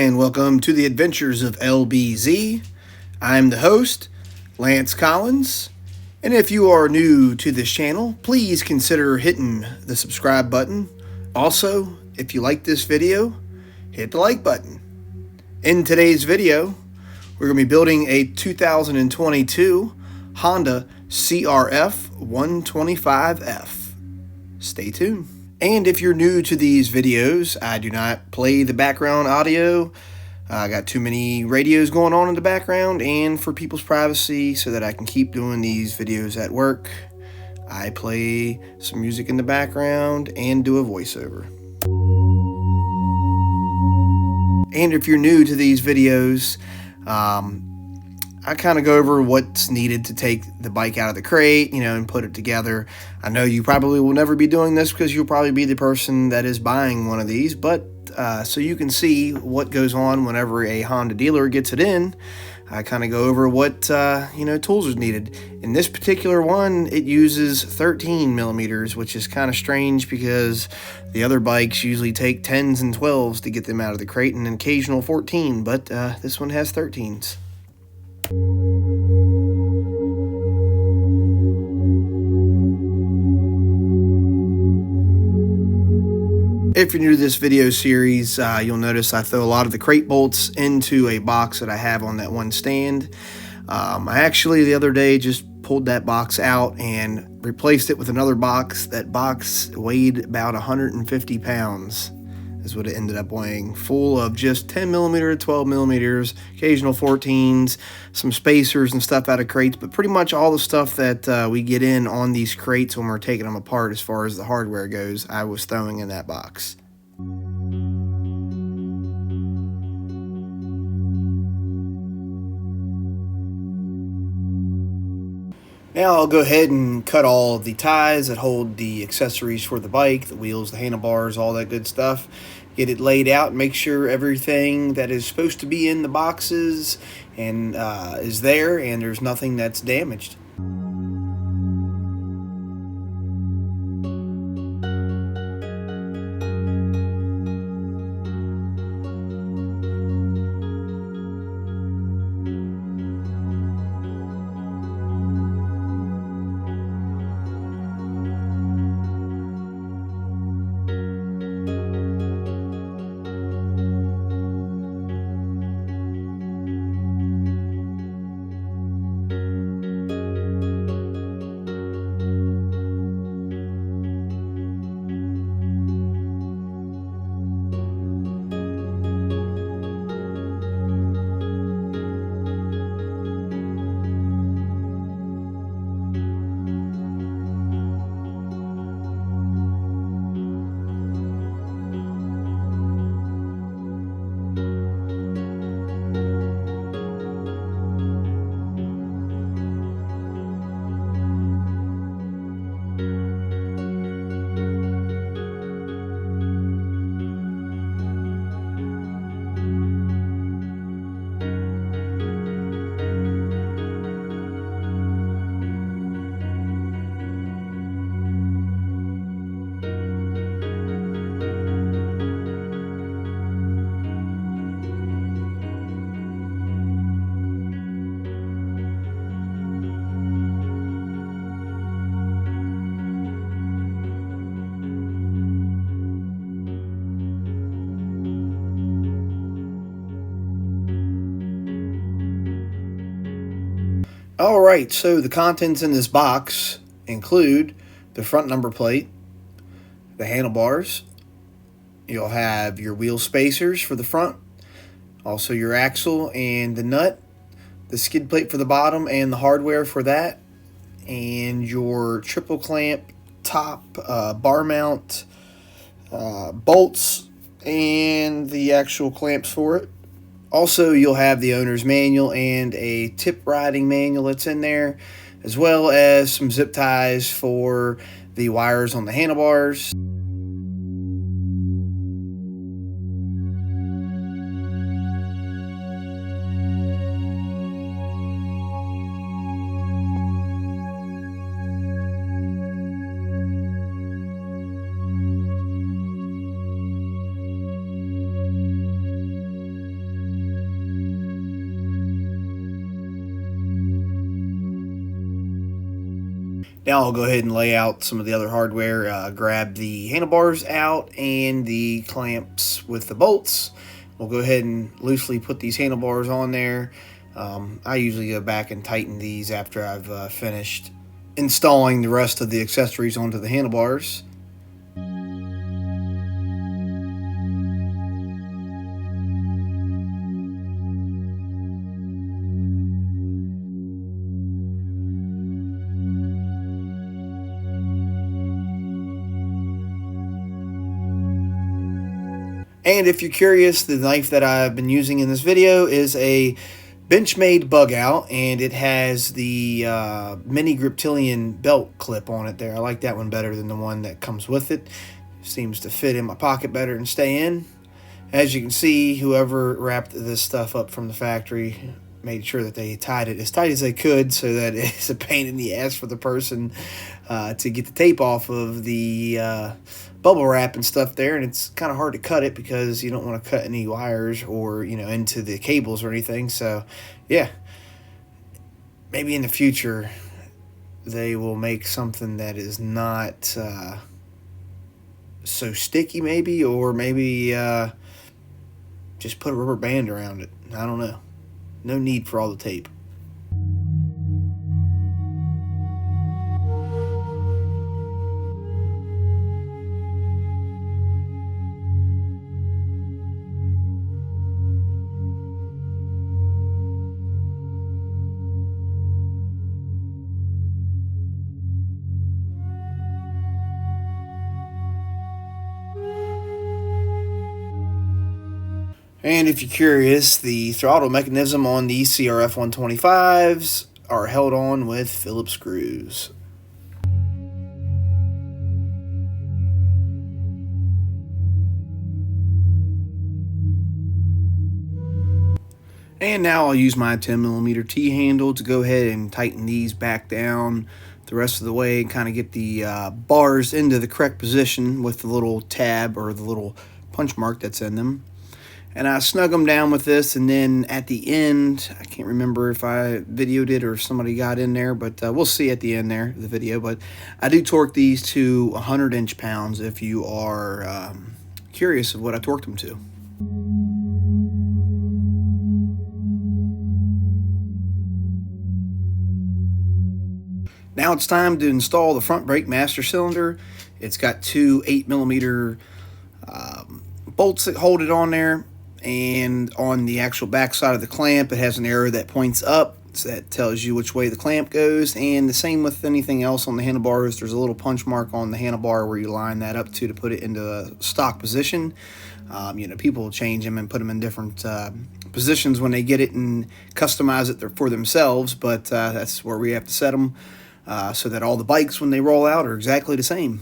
and welcome to the Adventures of LBZ. I'm the host, Lance Collins, and if you are new to this channel, please consider hitting the subscribe button. Also, if you like this video, hit the like button. In today's video, we're going to be building a 2022 Honda Crf125f. Stay tuned. And if you're new to these videos, I do not play the background audio. I got too many radios going on in the background, and for people's privacy, so that I can keep doing these videos at work, I play some music in the background and do a voiceover. And if you're new to these videos, I kind of go over what's needed to take the bike out of the crate, and put it together. I know you probably will never be doing this because you'll probably be the person that is buying one of these, but so you can see what goes on whenever a Honda dealer gets it in, I kind of go over what, tools are needed. In this particular one, it uses 13 millimeters, which is kind of strange because the other bikes usually take 10s and 12s to get them out of the crate, and an occasional 14, but this one has 13s. If you're new to this video series, you'll notice I throw a lot of the crate bolts into a box that I have on that one stand. I actually the other day just pulled that box out and replaced it with another box. That box weighed about 150 pounds is what it ended up weighing, full of just 10 millimeter, 12 millimeters, occasional 14s, some spacers and stuff out of crates, but pretty much all the stuff that we get in on these crates when we're taking them apart as far as the hardware goes, I was throwing in that box. Now I'll go ahead and cut all of the ties that hold the accessories for the bike, the wheels, the handlebars, all that good stuff. Get it laid out, make sure everything that is supposed to be in the boxes and is there, and there's nothing that's damaged. Alright, so the contents in this box include the front number plate, the handlebars, you'll have your wheel spacers for the front, also your axle and the nut, the skid plate for the bottom and the hardware for that, and your triple clamp top bar mount bolts and the actual clamps for it. Also, you'll have the owner's manual and a tip riding manual that's in there, as well as some zip ties for the wires on the handlebars. Now I'll go ahead and lay out some of the other hardware, grab the handlebars out and the clamps with the bolts. We'll go ahead and loosely put these handlebars on there. I usually go back and tighten these after I've finished installing the rest of the accessories onto the handlebars. And if you're curious, the knife that I've been using in this video is a Benchmade bug out, and it has the mini Griptilian belt clip on it there. I like that one better than the one that comes with it. Seems to fit in my pocket better and stay in. As you can see, whoever wrapped this stuff up from the factory made sure that they tied it as tight as they could so that it's a pain in the ass for the person to get the tape off of the bubble wrap and stuff there, and it's kind of hard to cut it because you don't want to cut any wires or, you know, into the cables or anything. So yeah, maybe in the future they will make something that is not so sticky, maybe, or maybe just put a rubber band around it. I don't know. No need for all the tape. And if you're curious, the throttle mechanism on these Crf125s are held on with Phillips screws. And now I'll use my 10mm T-handle to go ahead and tighten these back down the rest of the way and kind of get the bars into the correct position with the little tab or the little punch mark that's in them. And I snug them down with this, and then at the end, I can't remember if I videoed it or if somebody got in there, but we'll see at the end there, the video. But I do torque these to 100 inch-pounds if you are curious of what I torqued them to. Now it's time to install the front brake master cylinder. It's got two 8mm bolts that hold it on there. And on the actual back side of the clamp, it has an arrow that points up, so that tells you which way the clamp goes. And the same with anything else on the handlebars. There's a little punch mark on the handlebar where you line that up to put it into a stock position. You know, people change them and put them in different positions when they get it and customize it for themselves, but that's where we have to set them so that all the bikes, when they roll out, are exactly the same.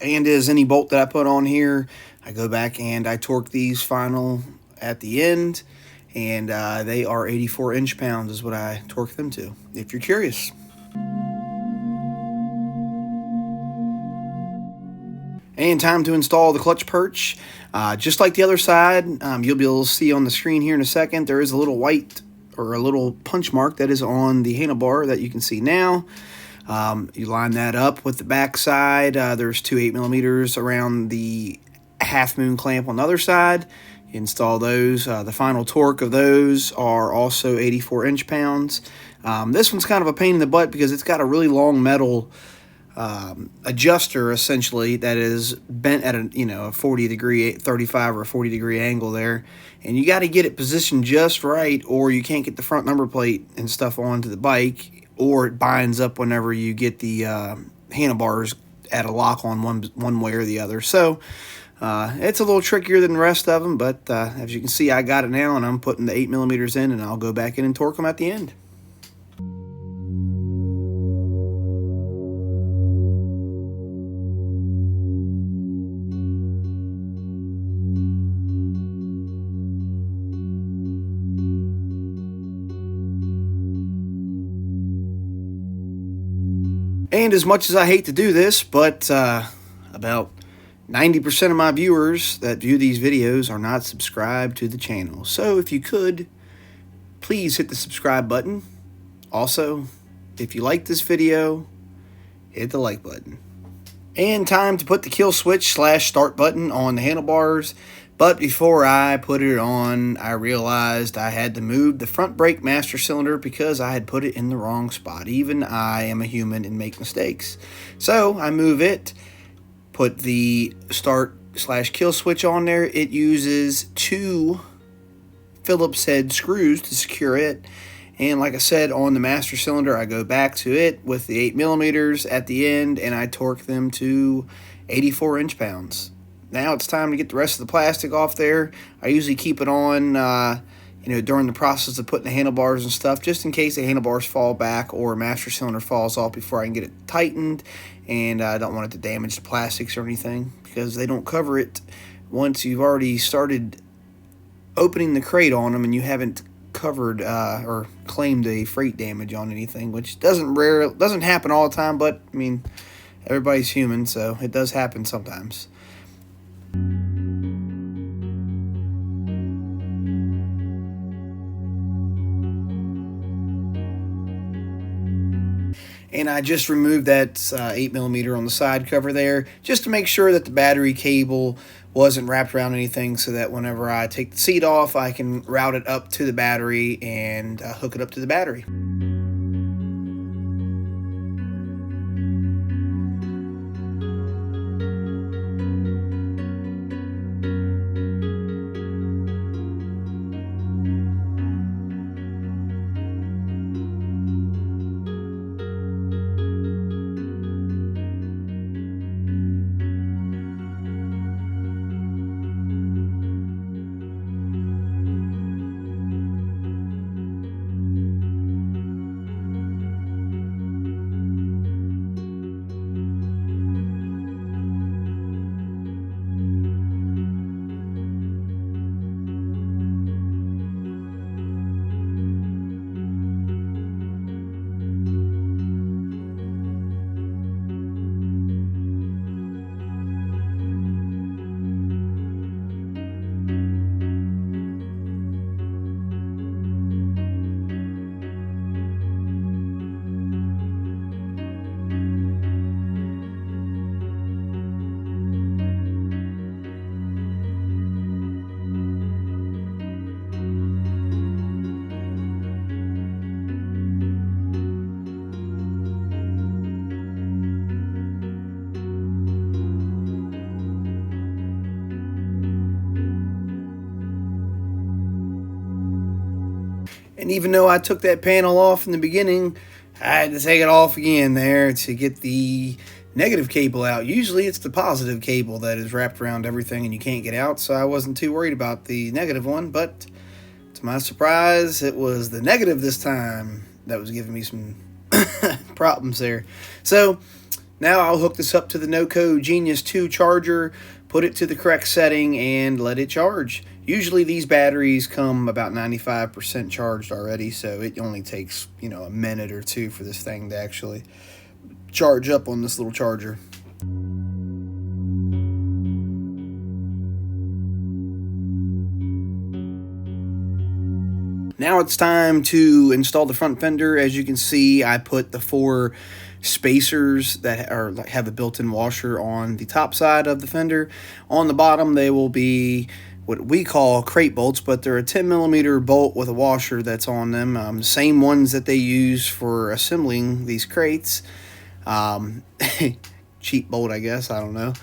And as any bolt that I put on here, I go back and I torque these final at the end, and they are 84 inch-pounds is what I torque them to, if you're curious. And time to install the clutch perch. Just like the other side, you'll be able to see on the screen here in a second, there is a little white or a little punch mark that is on the handlebar that you can see now. You line that up with the back side. There's two 8mm around the half moon clamp on the other side. You install those. The final torque of those are also 84 inch-pounds. This one's kind of a pain in the butt because it's got a really long metal adjuster, essentially, that is bent at a 40 degree, 35 or 40 degree angle there, and you got to get it positioned just right, or you can't get the front number plate and stuff onto the bike, or it binds up whenever you get the handlebars at a lock on one way or the other. So it's a little trickier than the rest of them, but as you can see, I got it now, and I'm putting the 8mm in, and I'll go back in and torque them at the end. And as much as I hate to do this, but about 90% of my viewers that view these videos are not subscribed to the channel. So if you could, please hit the subscribe button. Also, if you like this video, hit the like button. And time to put the kill switch / start button on the handlebars. But before I put it on, I realized I had to move the front brake master cylinder because I had put it in the wrong spot. Even I am a human and make mistakes. So I move it, put the start / kill switch on there. It uses 2 Phillips head screws to secure it. And like I said, on the master cylinder, I go back to it with the 8mm at the end, and I torque them to 84 inch-pounds. Now it's time to get the rest of the plastic off there. I usually keep it on, during the process of putting the handlebars and stuff, just in case the handlebars fall back or master cylinder falls off before I can get it tightened. And I don't want it to damage the plastics or anything, because they don't cover it once you've already started opening the crate on them and you haven't covered or claimed a freight damage on anything, which doesn't happen all the time, but I mean, everybody's human, so it does happen sometimes. And I just removed that 8mm on the side cover there, just to make sure that the battery cable wasn't wrapped around anything, so that whenever I take the seat off, I can route it up to the battery and hook it up to the battery. And even though I took that panel off in the beginning, I had to take it off again there to get the negative cable out. Usually it's the positive cable that is wrapped around everything and you can't get out, so I wasn't too worried about the negative one, but to my surprise, it was the negative this time that was giving me some problems there. So now I'll hook this up to the NoCo Genius 2 charger, put it to the correct setting, and let it charge. Usually these batteries come about 95% charged already, so it only takes, a minute or two for this thing to actually charge up on this little charger. Now it's time to install the front fender. As you can see, I put the 4 spacers that have a built-in washer on the top side of the fender. On the bottom, they will be what we call crate bolts, but they're a 10mm bolt with a washer that's on them. Same ones that they use for assembling these crates. Cheap bolt, I guess. I don't know.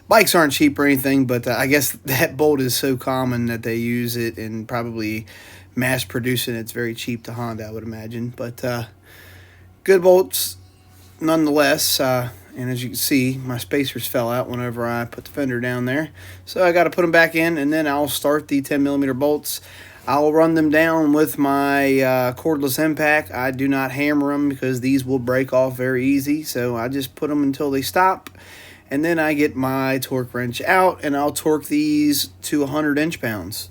Bikes aren't cheap or anything, but I guess that bolt is so common that they use it, and probably mass producing it's very cheap to Honda, I would imagine. But good bolts nonetheless. And as you can see, my spacers fell out whenever I put the fender down there. So I got to put them back in, and then I'll start the 10mm bolts. I'll run them down with my cordless impact. I do not hammer them because these will break off very easy. So I just put them until they stop. And then I get my torque wrench out, and I'll torque these to 100 inch-pounds.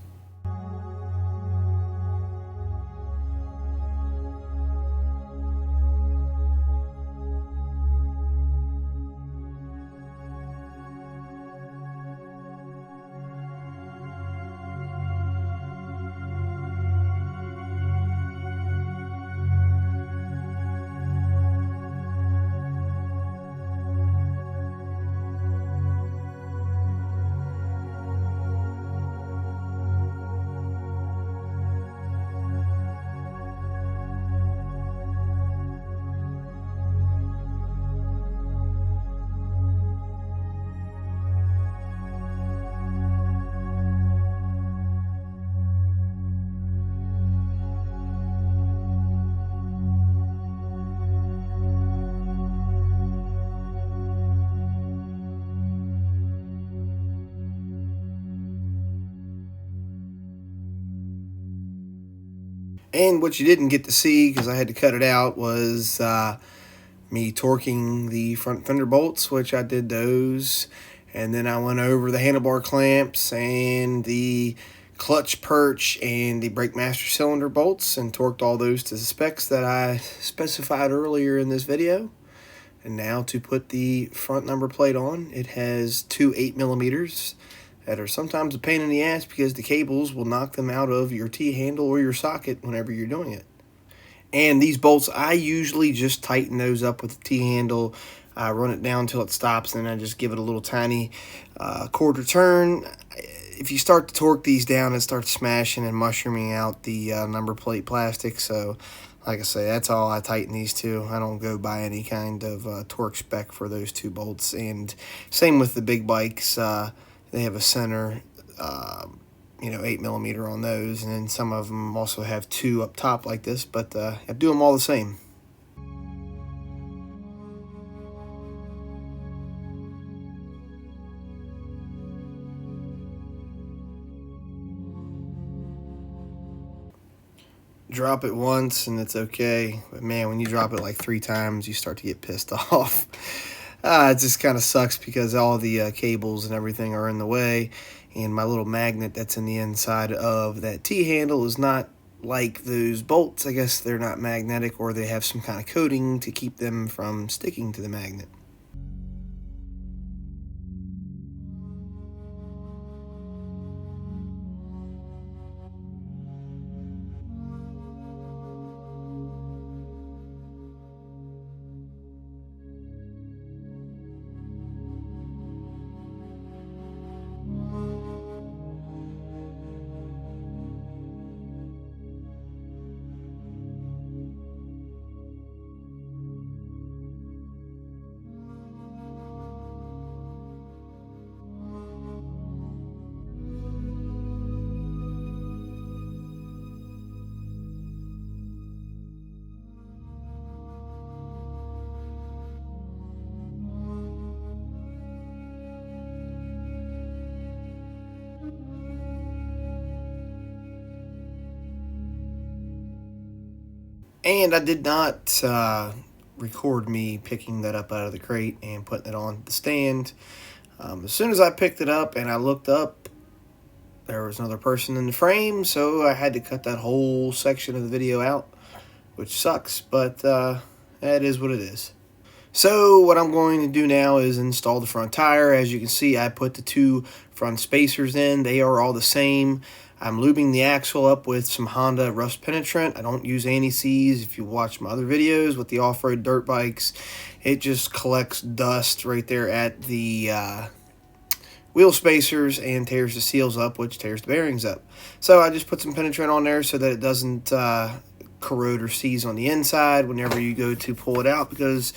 And what you didn't get to see, because I had to cut it out, was me torquing the front fender bolts, which I did those. And then I went over the handlebar clamps and the clutch perch and the brake master cylinder bolts and torqued all those to the specs that I specified earlier in this video. And now to put the front number plate on, it has two 8mm that are sometimes a pain in the ass because the cables will knock them out of your T-handle or your socket whenever you're doing it. And these bolts, I usually just tighten those up with the T-handle. I run it down until it stops, and I just give it a little tiny quarter turn. If you start to torque these down, it starts smashing and mushrooming out the number plate plastic. So, like I say, that's all I tighten these to. I don't go by any kind of torque spec for those two bolts. And same with the big bikes. They have a center 8mm on those, and then some of them also have two up top like this, but I do them all the same. Drop it once and it's okay, but man, when you drop it like 3 times, you start to get pissed off. It just kind of sucks because all the cables and everything are in the way, and my little magnet that's in the inside of that T-handle is not like those bolts. I guess they're not magnetic, or they have some kind of coating to keep them from sticking to the magnet. And I did not record me picking that up out of the crate and putting it on the stand. As soon as I picked it up and I looked up, there was another person in the frame, so I had to cut that whole section of the video out, which sucks, but that is what it is. So what I'm going to do now is install the front tire. As you can see, I put the 2 front spacers in. They are all the same. I'm lubing the axle up with some Honda rust penetrant. I don't use anti-seize. If you watch my other videos with the off-road dirt bikes, it just collects dust right there at the wheel spacers and tears the seals up, which tears the bearings up. So I just put some penetrant on there so that it doesn't corrode or seize on the inside whenever you go to pull it out, because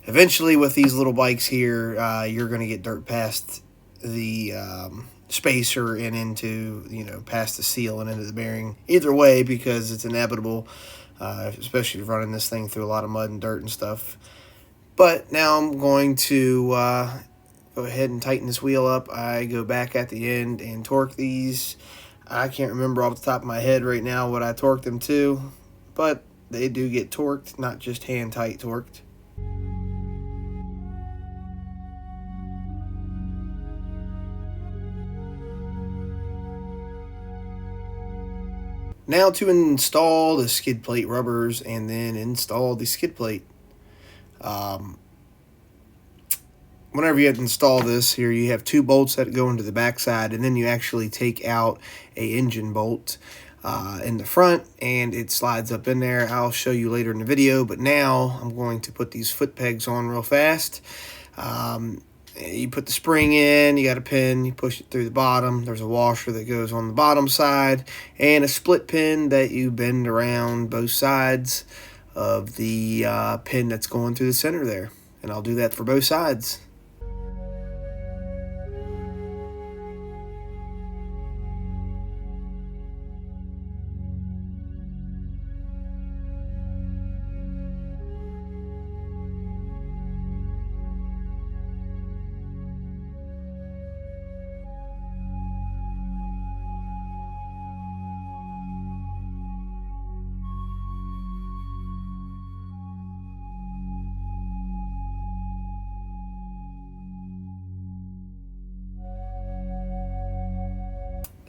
eventually with these little bikes here, you're going to get dirt past the spacer and into, past the seal and into the bearing. Either way, because it's inevitable, especially if you're running this thing through a lot of mud and dirt and stuff. But now I'm going to go ahead and tighten this wheel up. I go back at the end and torque these. I can't remember off the top of my head right now what I torqued them to, but they do get torqued, not just hand tight torqued. Now to install the skid plate rubbers and then install the skid plate. Whenever you have to install this here, you have 2 bolts that go into the backside, and then you actually take out a engine bolt in the front, and it slides up in there. I'll show you later in the video, but now I'm going to put these foot pegs on real fast. You put the spring in, you got a pin, you push it through the bottom. There's a washer that goes on the bottom side, and a split pin that you bend around both sides of the pin that's going through the center there. And I'll do that for both sides.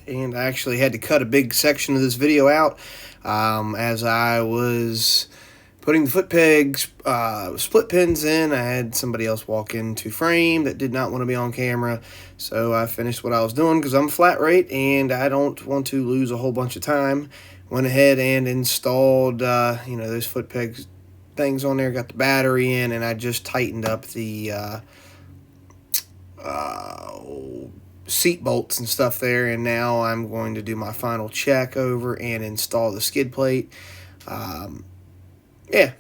and I actually had to cut a big section of this video out as I was putting the foot pegs, split pins in. I had somebody else walk into frame that did not want to be on camera, so I finished what I was doing because I'm flat rate and I don't want to lose a whole bunch of time. Went ahead and installed, those foot pegs things on there, got the battery in, and I just tightened up the seat bolts and stuff there, and now I'm going to do my final check over and install the skid plate. Yeah.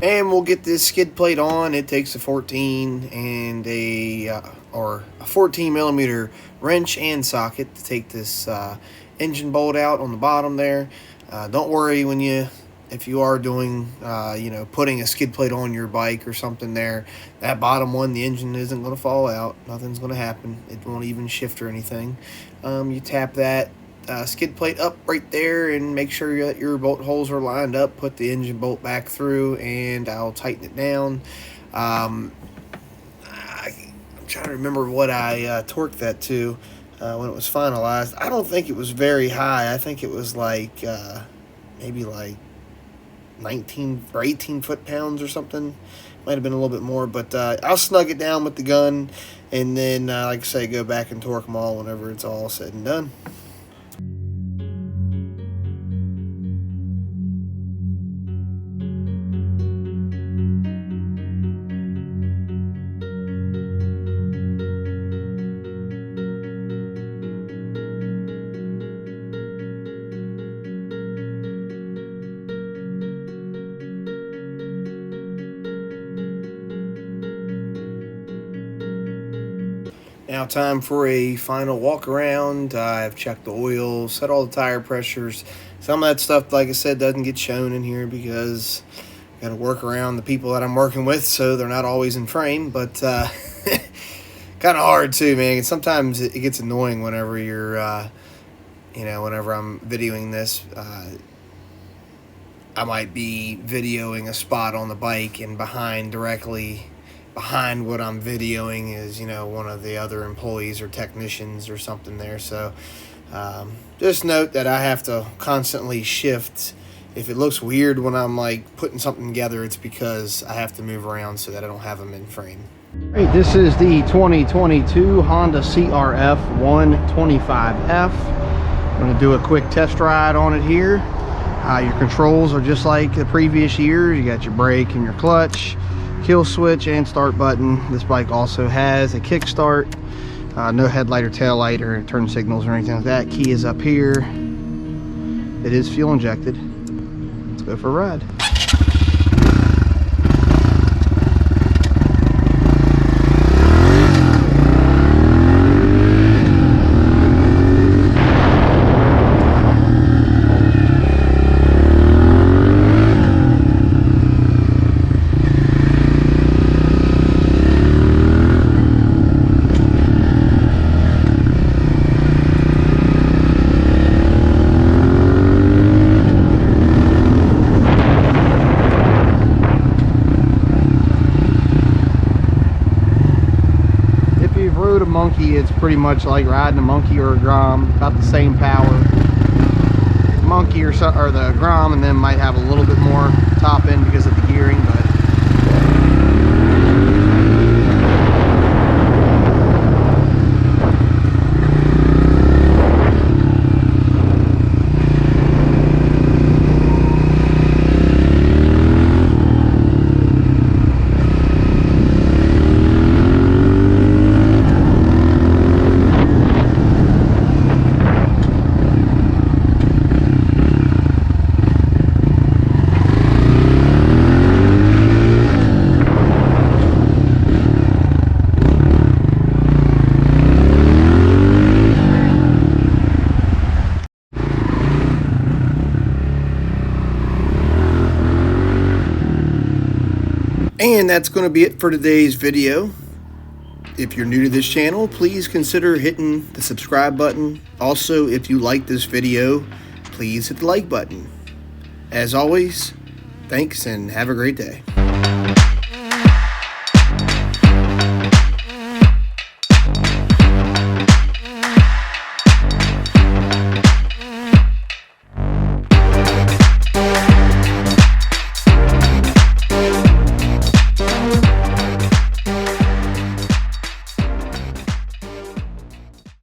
And we'll get this skid plate on. It takes a 14 and a 14 millimeter wrench and socket to take this engine bolt out on the bottom there. Don't worry if you are doing putting a skid plate on your bike or something there. That bottom one, the engine isn't going to fall out. Nothing's going to happen. It won't even shift or anything. You tap that skid plate up right there and make sure that your bolt holes are lined up. Put the engine bolt back through and I'll tighten it down. I'm trying to remember what I torqued that to when it was finalized. I don't think it was very high. I think it was like maybe like 19 or 18 foot-pounds or something. Might have been a little bit more, but I'll snug it down with the gun and then like I say, go back and torque them all whenever it's all said and done. Now time for a final walk around. I've checked the oil, set all the tire pressures. Some of that stuff, like I said, doesn't get shown in here because I got to work around the people that I'm working with, so they're not always in frame. But kind of hard too, man. Sometimes it gets annoying whenever you're, whenever I'm videoing this. I might be videoing a spot on the bike, and directly behind what I'm videoing is, one of the other employees or technicians or something there. So just note that I have to constantly shift. If it looks weird when I'm like putting something together, it's because I have to move around so that I don't have them in frame. All right, this is the 2022 Honda CRF 125F. I'm going to do a quick test ride on it here. Your controls are just like the previous year. You got your brake and your clutch, kill switch and start button. This bike also has a kickstart, no headlight or tail light or turn signals or anything like that. Key is up here. It is fuel injected. Let's go for a ride. Monkey, it's pretty much like riding a monkey or a Grom, about the same power. Monkey or the Grom, and then might have a little bit more top end because of the gearing, but And that's going to be it for today's video. If you're new to this channel, please consider hitting the subscribe button. Also, if you like this video, please hit the like button. As always, thanks and have a great day.